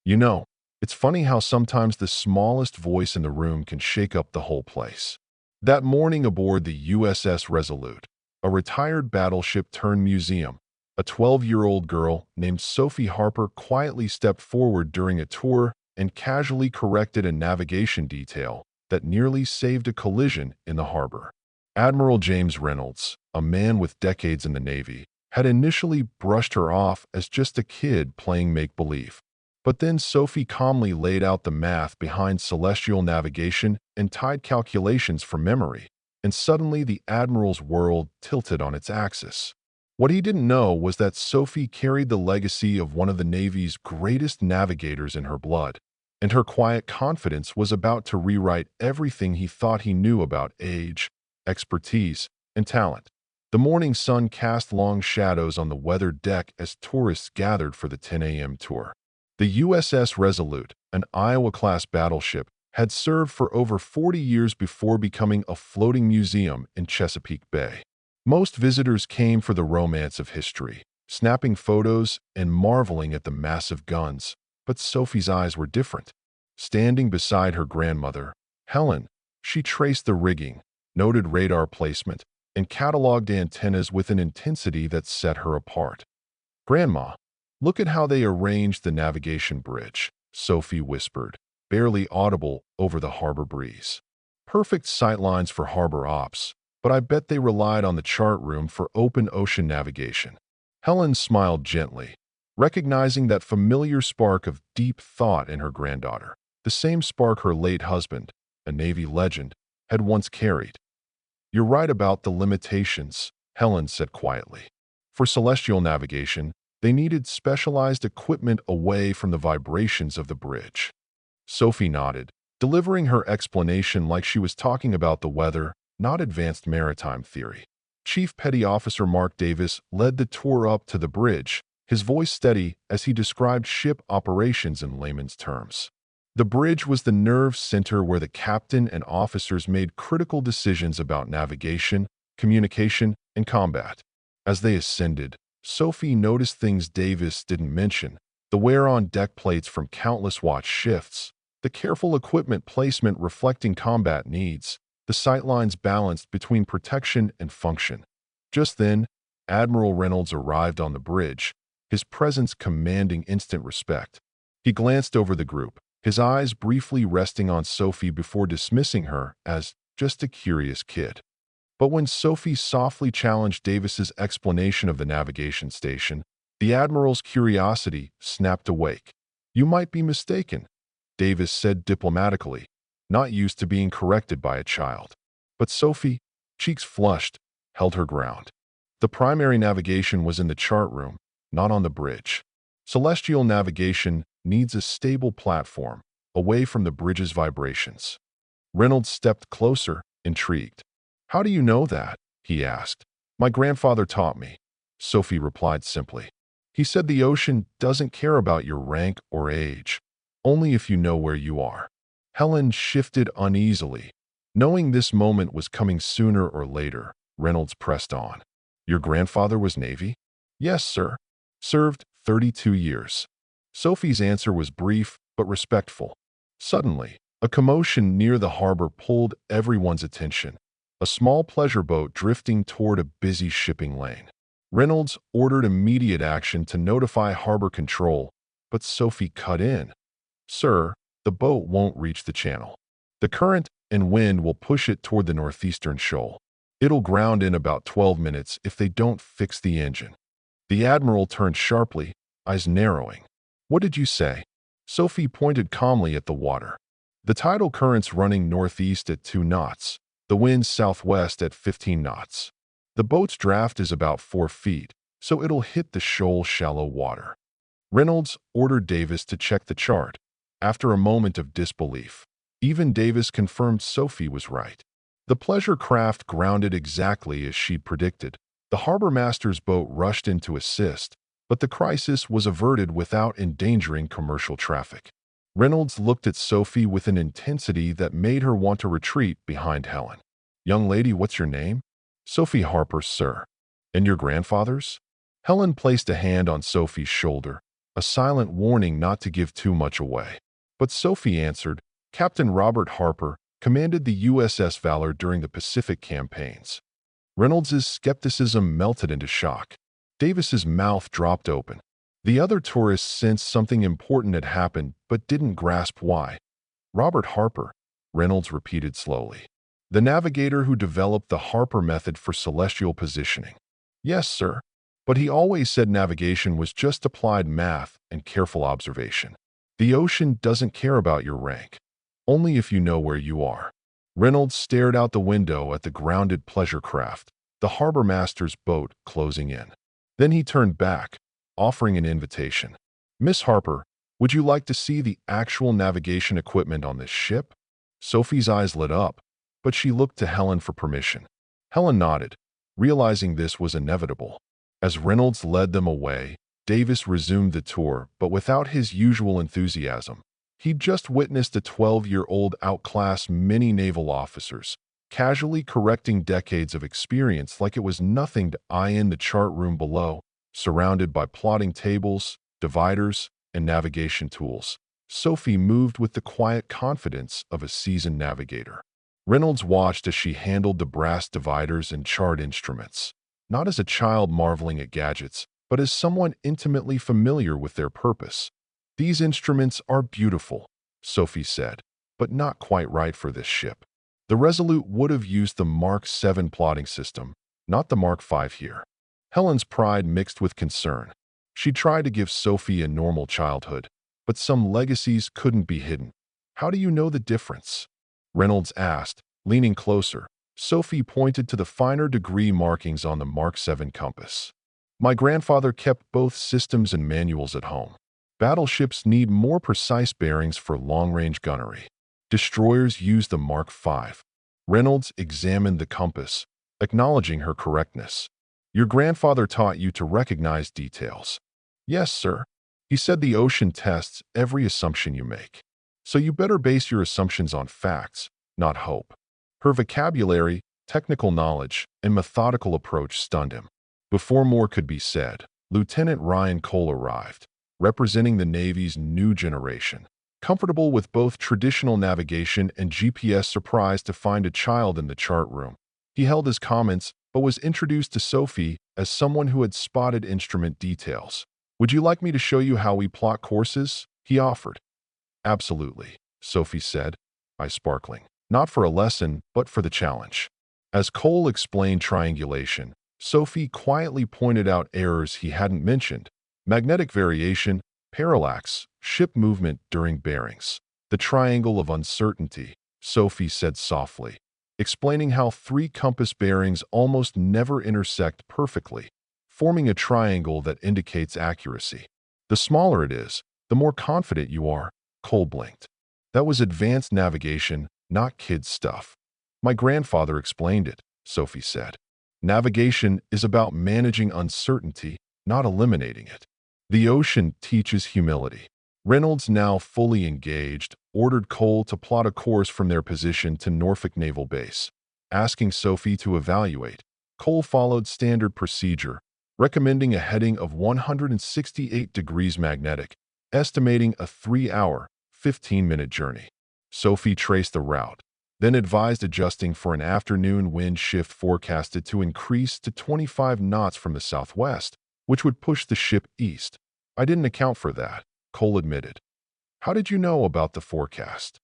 You know, it's funny how sometimes the smallest voice in the room can shake up the whole place. That morning aboard the USS Resolute, a retired battleship turned museum, a 12-year-old girl named Sophie Harper quietly stepped forward during a tour and casually corrected a navigation detail that nearly saved a collision in the harbor. Admiral James Reynolds, a man with decades in the Navy, had initially brushed her off as just a kid playing make-believe. But then Sophie calmly laid out the math behind celestial navigation and tied calculations from memory, and suddenly the Admiral's world tilted on its axis. What he didn't know was that Sophie carried the legacy of one of the Navy's greatest navigators in her blood, and her quiet confidence was about to rewrite everything he thought he knew about age, expertise, and talent. The morning sun cast long shadows on the weathered deck as tourists gathered for the 10 a.m. tour. The USS Resolute, an Iowa-class battleship, had served for over 40 years before becoming a floating museum in Chesapeake Bay. Most visitors came for the romance of history, snapping photos and marveling at the massive guns. But Sophie's eyes were different. Standing beside her grandmother, Helen, she traced the rigging, noted radar placement, and cataloged antennas with an intensity that set her apart. "Grandma, look at how they arranged the navigation bridge," Sophie whispered, barely audible over the harbor breeze. "Perfect sightlines for harbor ops, but I bet they relied on the chart room for open ocean navigation." Helen smiled gently, recognizing that familiar spark of deep thought in her granddaughter, the same spark her late husband, a Navy legend, had once carried. "You're right about the limitations," Helen said quietly. For celestial navigation, they needed specialized equipment away from the vibrations of the bridge. Sophie nodded, delivering her explanation like she was talking about the weather, not advanced maritime theory. Chief Petty Officer Mark Davis led the tour up to the bridge, his voice steady as he described ship operations in layman's terms. The bridge was the nerve center where the captain and officers made critical decisions about navigation, communication, and combat. As they ascended, Sophie noticed things Davis didn't mention: the wear on deck plates from countless watch shifts, the careful equipment placement reflecting combat needs, the sightlines balanced between protection and function. Just then, Admiral Reynolds arrived on the bridge, his presence commanding instant respect. He glanced over the group, his eyes briefly resting on Sophie before dismissing her as just a curious kid. But when Sophie softly challenged Davis's explanation of the navigation station, the Admiral's curiosity snapped awake. "You might be mistaken," Davis said diplomatically, not used to being corrected by a child. But Sophie, cheeks flushed, held her ground. The primary navigation was in the chart room, not on the bridge. Celestial navigation needs a stable platform, away from the bridge's vibrations. Reynolds stepped closer, intrigued. "How do you know that?" he asked. "My grandfather taught me," Sophie replied simply. "He said the ocean doesn't care about your rank or age, only if you know where you are." Helen shifted uneasily. Knowing this moment was coming sooner or later, Reynolds pressed on. "Your grandfather was Navy?" "Yes, sir. Served 32 years. Sophie's answer was brief but respectful. Suddenly, a commotion near the harbor pulled everyone's attention. A small pleasure boat drifting toward a busy shipping lane. Reynolds ordered immediate action to notify harbor control, but Sophie cut in. "Sir, the boat won't reach the channel. The current and wind will push it toward the northeastern shoal. It'll ground in about 12 minutes if they don't fix the engine." The Admiral turned sharply, eyes narrowing. "What did you say?" Sophie pointed calmly at the water. "The tidal current's running northeast at 2 knots, the wind southwest at 15 knots. The boat's draft is about 4 feet, so it'll hit the shoal shallow water." Reynolds ordered Davis to check the chart. After a moment of disbelief, even Davis confirmed Sophie was right. The pleasure craft grounded exactly as she'd predicted. The harbor master's boat rushed in to assist, but the crisis was averted without endangering commercial traffic. Reynolds looked at Sophie with an intensity that made her want to retreat behind Helen. "Young lady, what's your name?" "Sophie Harper, sir." "And your grandfather's?" Helen placed a hand on Sophie's shoulder, a silent warning not to give too much away. But Sophie answered, Captain Robert Harper commanded the USS Valor during the Pacific campaigns. Reynolds's skepticism melted into shock. Davis's mouth dropped open. The other tourists sensed something important had happened but didn't grasp why. Robert Harper, Reynolds repeated slowly. The navigator who developed the Harper method for celestial positioning. Yes, sir. But he always said navigation was just applied math and careful observation. The ocean doesn't care about your rank, only if you know where you are. Reynolds stared out the window at the grounded pleasure craft, the harbor master's boat closing in. Then he turned back, offering an invitation. Miss Harper, would you like to see the actual navigation equipment on this ship? Sophie's eyes lit up, but she looked to Helen for permission. Helen nodded, realizing this was inevitable. As Reynolds led them away, Davis resumed the tour, but without his usual enthusiasm. He'd just witnessed a 12-year-old outclass many naval officers, casually correcting decades of experience like it was nothing to eye in the chart room below, surrounded by plotting tables, dividers, and navigation tools. Sophie moved with the quiet confidence of a seasoned navigator. Reynolds watched as she handled the brass dividers and chart instruments, not as a child marveling at gadgets, but as someone intimately familiar with their purpose. These instruments are beautiful, Sophie said, but not quite right for this ship. The Resolute would have used the Mark VII plotting system, not the Mark V here. Helen's pride mixed with concern. She tried to give Sophie a normal childhood, but some legacies couldn't be hidden. How do you know the difference? Reynolds asked, leaning closer. Sophie pointed to the finer degree markings on the Mark VII compass. My grandfather kept both systems and manuals at home. Battleships need more precise bearings for long-range gunnery. Destroyers use the Mark V. Reynolds examined the compass, acknowledging her correctness. Your grandfather taught you to recognize details. Yes, sir. He said the ocean tests every assumption you make. So you better base your assumptions on facts, not hope. Her vocabulary, technical knowledge, and methodical approach stunned him. Before more could be said, Lieutenant Ryan Cole arrived, representing the Navy's new generation. Comfortable with both traditional navigation and GPS, surprised to find a child in the chart room. He held his comments, but was introduced to Sophie as someone who had spotted instrument details. Would you like me to show you how we plot courses? He offered. Absolutely, Sophie said, eyes sparkling. Not for a lesson, but for the challenge. As Cole explained triangulation, Sophie quietly pointed out errors he hadn't mentioned: magnetic variation, parallax, ship movement during bearings. The triangle of uncertainty, Sophie said softly, explaining how 3 compass bearings almost never intersect perfectly, forming a triangle that indicates accuracy. The smaller it is, the more confident you are, Cole blinked. That was advanced navigation, not kids' stuff. My grandfather explained it, Sophie said. Navigation is about managing uncertainty, not eliminating it. The ocean teaches humility. Reynolds, now fully engaged, ordered Cole to plot a course from their position to Norfolk Naval Base. Asking Sophie to evaluate, Cole followed standard procedure, recommending a heading of 168 degrees magnetic, estimating a 3-hour, 15-minute journey. Sophie traced the route, then advised adjusting for an afternoon wind shift forecasted to increase to 25 knots from the southwest, which would push the ship east. I didn't account for that, Cole admitted. How did you know about the forecast?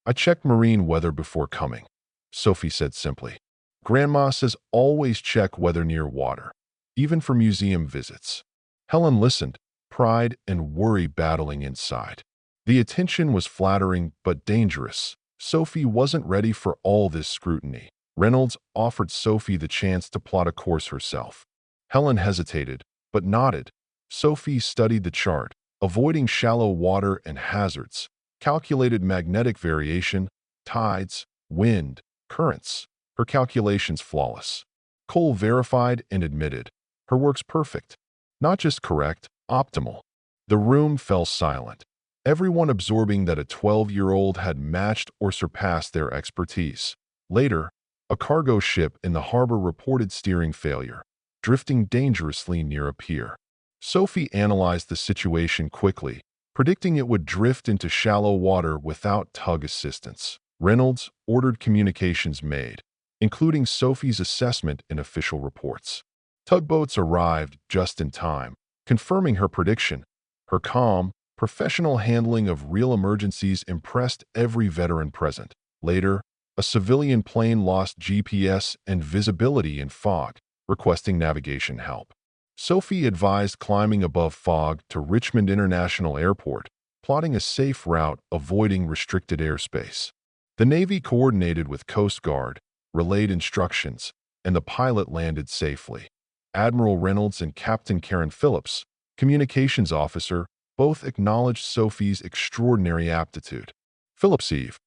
I checked marine weather before coming, Sophie said simply. Grandma says always check weather near water, even for museum visits. Helen listened, pride and worry battling inside. The attention was flattering but dangerous. Sophie wasn't ready for all this scrutiny. Reynolds offered Sophie the chance to plot a course herself. Helen hesitated, but nodded. Sophie studied the chart, avoiding shallow water and hazards, calculated magnetic variation, tides, wind, currents. Her calculations flawless. Cole verified and admitted, her work's perfect. Not just correct, optimal. The room fell silent, everyone absorbing that a 12-year-old had matched or surpassed their expertise. Later, a cargo ship in the harbor reported steering failure, drifting dangerously near a pier. Sophie analyzed the situation quickly, predicting it would drift into shallow water without tug assistance. Reynolds ordered communications made, including Sophie's assessment in official reports. Tugboats arrived just in time, confirming her prediction. Her calm, professional handling of real emergencies impressed every veteran present. Later, a civilian plane lost GPS and visibility in fog, requesting navigation help. Sophie advised climbing above fog to Richmond International Airport, plotting a safe route avoiding restricted airspace. The Navy coordinated with Coast Guard, relayed instructions, and the pilot landed safely. Admiral Reynolds and Captain Karen Phillips, communications officer, both acknowledged Sophie's extraordinary aptitude. Phillips Eve,